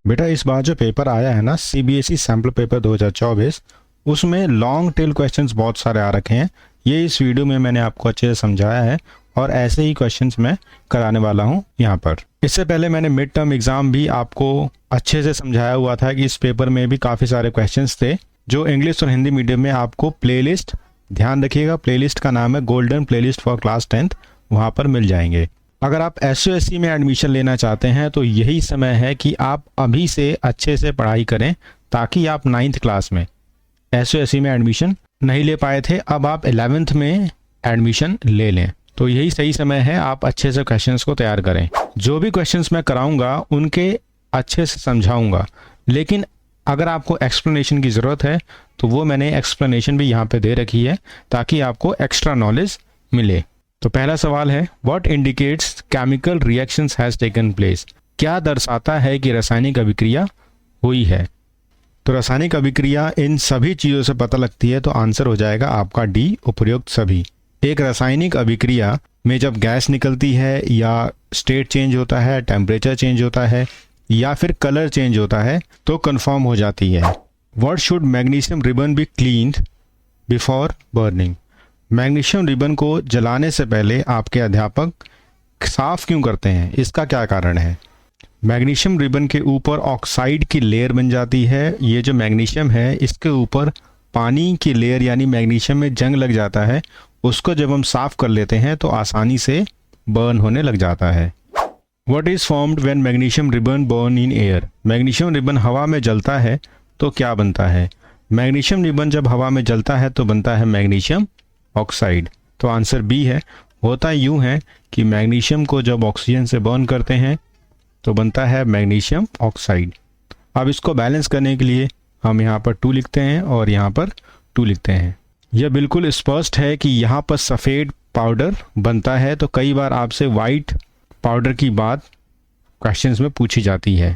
बेटा इस बार जो पेपर आया है ना, सीबीएसई सैम्पल पेपर 2024, उसमें लॉन्ग टेल क्वेश्चंस बहुत सारे आ रखे हैं। ये इस वीडियो में मैंने आपको अच्छे से समझाया है और ऐसे ही क्वेश्चंस मैं कराने वाला हूँ यहाँ पर। इससे पहले मैंने मिड टर्म एग्ज़ाम भी आपको अच्छे से समझाया हुआ था कि इस पेपर में भी काफ़ी सारे क्वेश्चंस थे जो इंग्लिश और हिंदी मीडियम में आपको प्लेलिस्ट, ध्यान रखिएगा प्लेलिस्ट का नाम है golden playlist for class 10th, वहाँ पर मिल जाएंगे। अगर आप एसओएससी में एडमिशन लेना चाहते हैं तो यही समय है कि आप अभी से अच्छे से पढ़ाई करें ताकि आप 9th क्लास में एसओएससी में एडमिशन नहीं ले पाए थे, अब आप 11th में एडमिशन ले लें। तो यही सही समय है, आप अच्छे से क्वेश्चंस को तैयार करें। जो भी क्वेश्चंस मैं कराऊंगा उनके अच्छे से समझाऊंगा, लेकिन अगर आपको एक्सप्लेनेशन की ज़रूरत है तो वो मैंने एक्सप्लेनेशन भी यहाँ पे दे रखी है ताकि आपको एक्स्ट्रा नॉलेज मिले। तो पहला सवाल है, what indicates chemical reactions has taken place? क्या दर्शाता है कि रासायनिक अभिक्रिया हुई है? तो रासायनिक अभिक्रिया इन सभी चीज़ों से पता लगती है, तो आंसर हो जाएगा आपका डी, उपरोक्त सभी। एक रासायनिक अभिक्रिया में जब गैस निकलती है या स्टेट चेंज होता है, टेम्परेचर चेंज होता है या फिर कलर चेंज होता है तो कन्फर्म हो जाती है। What should magnesium ribbon be cleaned before burning? Magnesium ribbon को जलाने से पहले आपके अध्यापक साफ क्यों करते हैं, इसका क्या कारण है? मैग्नीशियम रिबन के ऊपर ऑक्साइड की लेयर बन जाती है। ये जो मैग्नीशियम है इसके ऊपर पानी की लेयर यानी मैग्नीशियम में जंग लग जाता है, उसको जब हम साफ कर लेते हैं तो आसानी से बर्न होने लग जाता है। What is formed when magnesium ribbon burn in air? Magnesium ribbon हवा में जलता है तो क्या बनता है? मैग्नीशियम रिबन जब हवा में जलता है तो बनता है मैग्नीशियम ऑक्साइड। तो आंसर बी है। होता यूँ है कि मैग्नीशियम को जब ऑक्सीजन से बर्न करते हैं तो बनता है मैग्नीशियम ऑक्साइड। अब इसको बैलेंस करने के लिए हम यहाँ पर 2 लिखते हैं और यहाँ पर 2 लिखते हैं। यह बिल्कुल स्पष्ट है कि यहाँ पर सफ़ेद पाउडर बनता है, तो कई बार आपसे वाइट पाउडर की बात क्वेश्चंस में पूछी जाती है।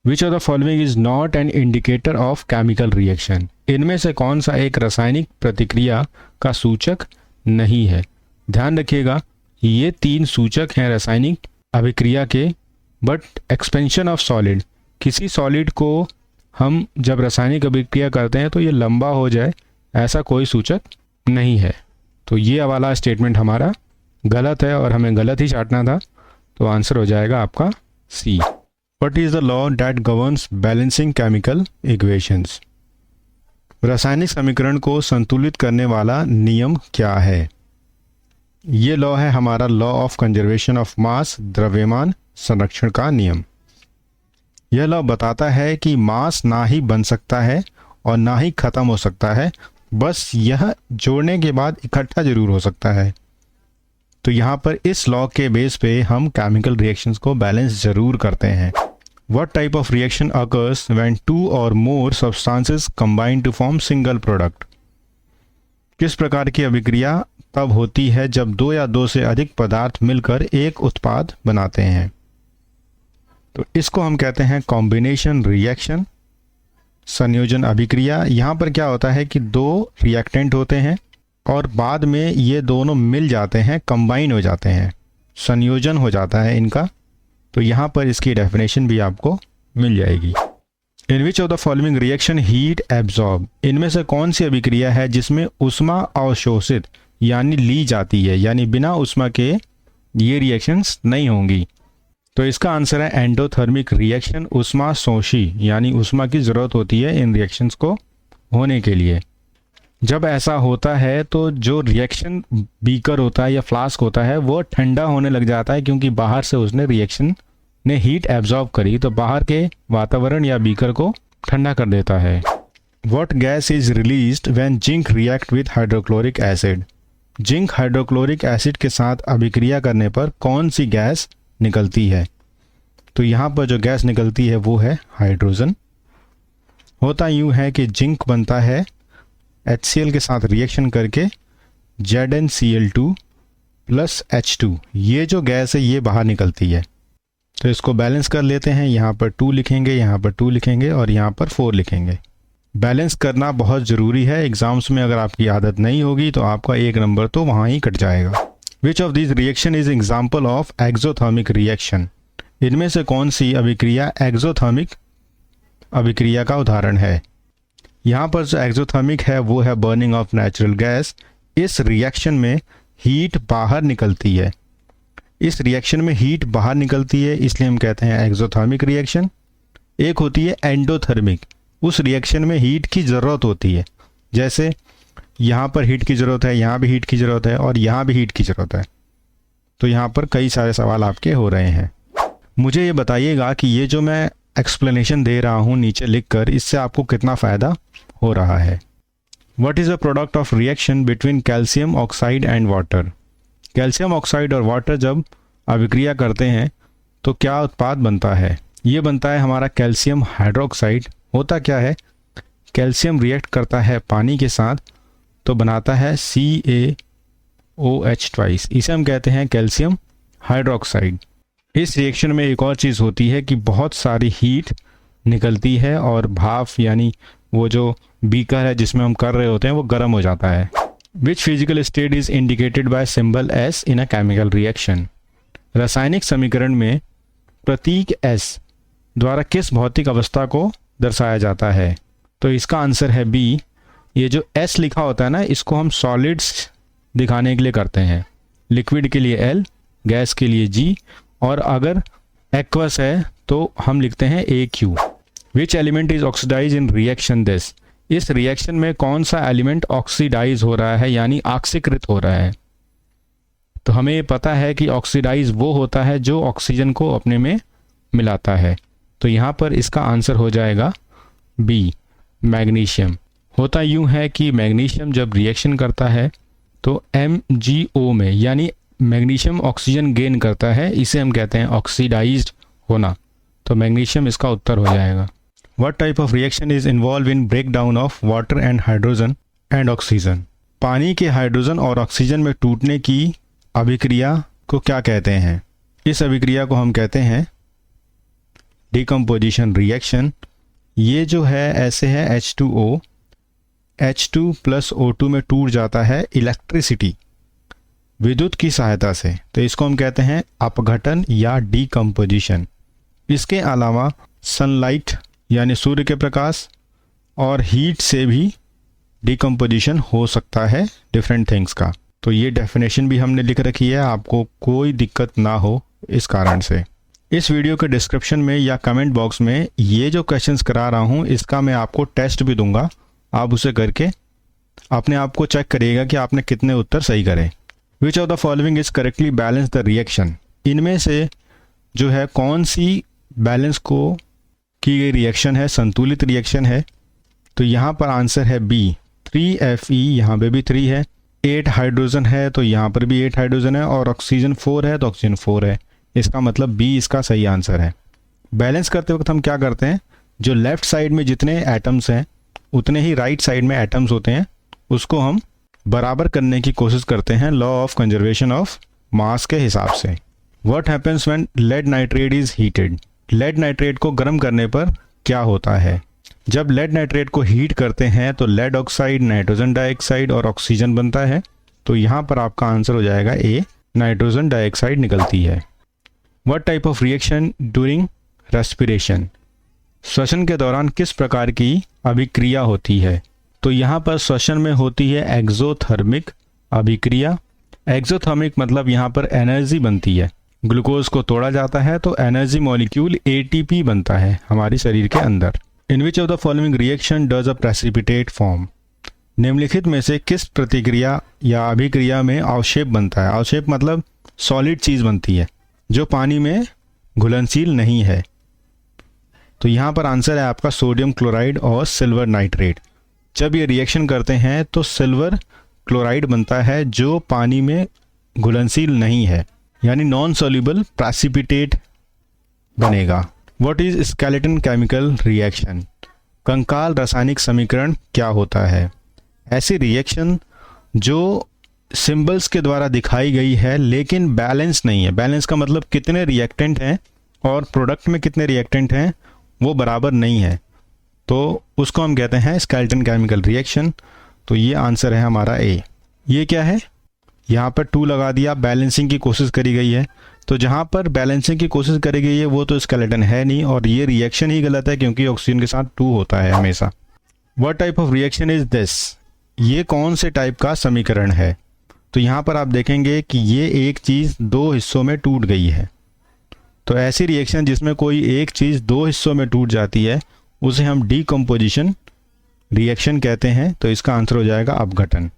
विच of the following is not an indicator of chemical reaction? इनमें से कौन सा एक रासायनिक प्रतिक्रिया का सूचक नहीं है? ध्यान रखिएगा ये 3 सूचक हैं रासायनिक अभिक्रिया के, बट एक्सपेंशन ऑफ सॉलिड, किसी सॉलिड को हम जब रासायनिक अभिक्रिया करते हैं तो ये लंबा हो जाए, ऐसा कोई सूचक नहीं है। तो ये वाला स्टेटमेंट हमारा गलत है और हमें गलत ही छांटना था, तो आंसर हो जाएगा आपका C. What is the law that governs balancing chemical equations? रासायनिक समीकरण को संतुलित करने वाला नियम क्या है? ये लॉ है हमारा लॉ ऑफ कंजर्वेशन ऑफ मास, द्रव्यमान संरक्षण का नियम। यह लॉ बताता है कि मास ना ही बन सकता है और ना ही ख़त्म हो सकता है, बस यह जोड़ने के बाद इकट्ठा जरूर हो सकता है। तो यहाँ पर इस लॉ के बेस पे हम केमिकल रिएक्शंस को बैलेंस जरूर करते हैं। What type of reaction occurs when 2 or more substances combine to form single product? किस प्रकार की अभिक्रिया तब होती है जब 2 या 2 से अधिक पदार्थ मिलकर एक उत्पाद बनाते हैं? तो इसको हम कहते हैं कॉम्बिनेशन रिएक्शन, संयोजन अभिक्रिया। यहाँ पर क्या होता है कि 2 रिएक्टेंट होते हैं और बाद में ये दोनों मिल जाते हैं, कंबाइन हो जाते हैं, संयोजन हो जाता है इनका। तो यहाँ पर इसकी डेफिनेशन भी आपको मिल जाएगी। In which of the following reaction heat absorb? इनमें से कौन सी अभिक्रिया है जिसमें उष्मा अवशोषित यानी ली जाती है, यानी बिना उष्मा के ये रिएक्शंस नहीं होंगी? तो इसका आंसर है एंडोथर्मिक रिएक्शन, उष्मा शोषी, यानी उष्मा की ज़रूरत होती है इन रिएक्शंस को होने के लिए। जब ऐसा होता है तो जो रिएक्शन बीकर होता है या फ्लास्क होता है वो ठंडा होने लग जाता है, क्योंकि बाहर से उसने रिएक्शन ने हीट एब्जॉर्ब करी, तो बाहर के वातावरण या बीकर को ठंडा कर देता है। What gas is released when zinc react with hydrochloric acid? Zinc hydrochloric acid के साथ अभिक्रिया करने पर कौन सी गैस निकलती है? तो यहाँ पर जो गैस निकलती है वो है हाइड्रोजन। होता यूँ है कि जिंक बनता है HCl के साथ रिएक्शन करके ZnCl2 प्लस H2, ये जो गैस है ये बाहर निकलती है। तो इसको बैलेंस कर लेते हैं, यहाँ पर 2 लिखेंगे, यहाँ पर 2 लिखेंगे और यहाँ पर 4 लिखेंगे। बैलेंस करना बहुत ज़रूरी है, एग्जाम्स में अगर आपकी आदत नहीं होगी तो आपका 1 नंबर तो वहाँ ही कट जाएगा। Which of this reaction is example of exothermic reaction? इनमें से कौन सी अभिक्रिया एक्सोथर्मिक अभिक्रिया का उदाहरण है। यहाँ पर जो एक्सोथर्मिक है वो है बर्निंग ऑफ नेचुरल गैस। इस रिएक्शन में हीट बाहर निकलती है, इस रिएक्शन में हीट बाहर निकलती है, इसलिए हम कहते हैं एक्सोथर्मिक रिएक्शन। एक होती है एंडोथर्मिक, उस रिएक्शन में हीट की ज़रूरत होती है, जैसे यहाँ पर हीट की ज़रूरत है, यहाँ भी हीट की ज़रूरत है और यहाँ भी हीट की ज़रूरत है। तो यहाँ पर कई सारे सवाल आपके हो रहे हैं। मुझे ये बताइएगा कि ये जो मैं एक्सप्लेनेशन दे रहा हूँ नीचे लिखकर, इससे आपको कितना फ़ायदा हो रहा है। What is the product of reaction between calcium oxide and water. Calcium oxide और वाटर जब अभिक्रिया करते हैं तो क्या उत्पाद बनता है? ये बनता है हमारा कैल्शियम हाइड्रोक्साइड। होता क्या है, कैल्शियम रिएक्ट करता है पानी के साथ तो बनाता है CaOH ट्वाइस, इसे हम कहते हैं कैल्शियम हाइड्रोक्साइड। इस रिएक्शन में एक और चीज़ होती है कि बहुत सारी हीट निकलती है और भाप यानी वो जो बीकर है जिसमें हम कर रहे होते हैं वो गर्म हो जाता है। Which physical state is indicated by symbol S in a chemical reaction. रासायनिक समीकरण में प्रतीक S द्वारा किस भौतिक अवस्था को दर्शाया जाता है? तो इसका आंसर है B। ये जो S लिखा होता है ना, इसको हम सॉलिड्स दिखाने के लिए करते हैं। लिक्विड के लिए L, गैस के लिए G और अगर एक्वस है तो हम लिखते हैं AQ। Which element is oxidise in reaction this. इस रिएक्शन में कौन सा एलिमेंट ऑक्सीडाइज हो रहा है यानी ऑक्सीकृत हो रहा है? तो हमें पता है कि ऑक्सीडाइज वो होता है जो ऑक्सीजन को अपने में मिलाता है। तो यहाँ पर इसका आंसर हो जाएगा B, मैग्नीशियम। होता यूँ है कि मैग्नीशियम जब रिएक्शन करता है तो MgO में यानी मैग्नीशियम ऑक्सीजन गेन करता है, इसे हम कहते हैं ऑक्सीडाइज्ड होना। तो मैग्नीशियम इसका उत्तर हो जाएगा। What type of reaction is involved in breakdown of water and hydrogen and oxygen? पानी के हाइड्रोजन और ऑक्सीजन में टूटने की अभिक्रिया को क्या कहते हैं? इस अभिक्रिया को हम कहते हैं डिकम्पोजिशन रिएक्शन। ये जो है ऐसे है H2O, H2 प्लस O2 में टूट जाता है इलेक्ट्रिसिटी विद्युत की सहायता से, तो इसको हम कहते हैं अपघटन या डिकम्पोजिशन। इसके अलावा सनलाइट यानी सूर्य के प्रकाश और हीट से भी डिकम्पोजिशन हो सकता है डिफरेंट थिंग्स का। तो ये डेफिनेशन भी हमने लिख रखी है, आपको कोई दिक्कत ना हो इस कारण से। इस वीडियो के डिस्क्रिप्शन में या कमेंट बॉक्स में ये जो क्वेश्चंस करा रहा हूँ इसका मैं आपको टेस्ट भी दूंगा, आप उसे करके अपने आप को चेक करिएगा कि आपने कितने उत्तर सही करे। विच of the following is correctly balance the reaction. इनमें से जो है कौन सी बैलेंस को की गई रिएक्शन है, संतुलित रिएक्शन है? तो यहाँ पर आंसर है B, 3Fe, यहाँ पे भी 3 है। 8 हाइड्रोजन है तो यहाँ पर भी 8 हाइड्रोजन है और ऑक्सीजन 4 है तो ऑक्सीजन 4 है। इसका मतलब B इसका सही आंसर है। बैलेंस करते वक्त हम क्या करते हैं, जो लेफ्ट साइड में जितने एटम्स हैं उतने ही राइट साइड में एटम्स होते हैं, उसको हम बराबर करने की कोशिश करते हैं law of conservation of mass के हिसाब से। What happens when lead nitrate is heated. Lead nitrate को गर्म करने पर क्या होता है? जब लेड नाइट्रेट को हीट करते हैं तो लेड ऑक्साइड, नाइट्रोजन डाइऑक्साइड और ऑक्सीजन बनता है। तो यहाँ पर आपका आंसर हो जाएगा A, नाइट्रोजन डाइऑक्साइड निकलती है। What type of reaction during respiration. श्वसन के दौरान किस प्रकार की अभिक्रिया होती है? तो यहाँ पर श्वसन में होती है एक्सोथर्मिक अभिक्रिया। एक्सोथर्मिक मतलब यहाँ पर एनर्जी बनती है, ग्लूकोज को तोड़ा जाता है तो एनर्जी मॉलिक्यूल ATP बनता है हमारे शरीर के अंदर। In which of the following reaction does a precipitate form. निम्नलिखित में से किस प्रतिक्रिया या अभिक्रिया में अवक्षेप बनता है? अवक्षेप मतलब सॉलिड चीज़ बनती है जो पानी में घुलनशील नहीं है। तो यहाँ पर आंसर है आपका सोडियम क्लोराइड और सिल्वर नाइट्रेट। जब ये रिएक्शन करते हैं तो सिल्वर क्लोराइड बनता है जो पानी में घुलनशील नहीं है, यानी नॉन सॉल्युबल प्रेसिपिटेट बनेगा। What is skeleton chemical reaction. कंकाल रासायनिक समीकरण क्या होता है? ऐसी रिएक्शन जो सिंबल्स के द्वारा दिखाई गई है लेकिन बैलेंस नहीं है। बैलेंस का मतलब कितने रिएक्टेंट हैं और प्रोडक्ट में कितने रिएक्टेंट हैं वो बराबर नहीं है, तो उसको हम कहते हैं स्केलेटन केमिकल रिएक्शन। तो ये आंसर है हमारा A। ये क्या है, यहाँ पर 2 लगा दिया, बैलेंसिंग की कोशिश करी गई है। तो जहाँ पर बैलेंसिंग की कोशिश करी गई है वो तो स्केलेटन है नहीं, और ये रिएक्शन ही गलत है क्योंकि ऑक्सीजन के साथ 2 होता है हमेशा। What type of reaction is this, ये कौन से टाइप का समीकरण है। तो यहाँ पर आप देखेंगे कि ये एक चीज़ 2 हिस्सों में टूट गई है। तो ऐसी रिएक्शन जिसमें कोई एक चीज़ 2 हिस्सों में टूट जाती है उसे हम डीकम्पोजिशन रिएक्शन कहते हैं। तो इसका आंसर हो जाएगा अपघटन।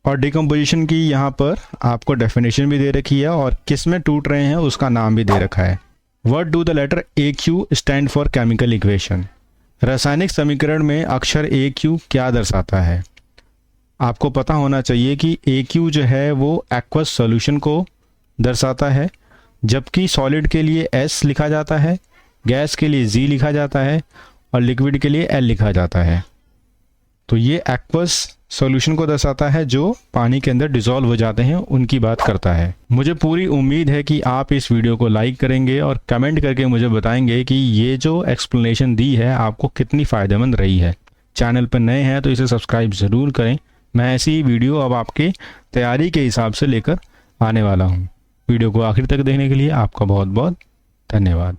और डिकम्पोजिशन की यहाँ पर आपको डेफिनेशन भी दे रखी है और किस में टूट रहे हैं उसका नाम भी दे रखा है। What do the letter AQ stand for chemical equation, रासायनिक समीकरण में अक्षर AQ क्या दर्शाता है। आपको पता होना चाहिए कि AQ जो है वो एक्वस सॉल्यूशन को दर्शाता है, जबकि सॉलिड के लिए S लिखा जाता है, गैस के लिए G लिखा जाता है और लिक्विड के लिए L लिखा जाता है। तो ये एक्वस सॉल्यूशन को दर्शाता है जो पानी के अंदर डिसॉल्व हो जाते हैं, उनकी बात करता है। मुझे पूरी उम्मीद है कि आप इस वीडियो को लाइक करेंगे और कमेंट करके मुझे बताएंगे कि ये जो एक्सप्लेनेशन दी है आपको कितनी फ़ायदेमंद रही है। चैनल पर नए हैं तो इसे सब्सक्राइब ज़रूर करें। मैं ऐसी ही वीडियो अब आपके तैयारी के हिसाब से लेकर आने वाला हूँ। वीडियो को आखिर तक देखने के लिए आपका बहुत बहुत धन्यवाद।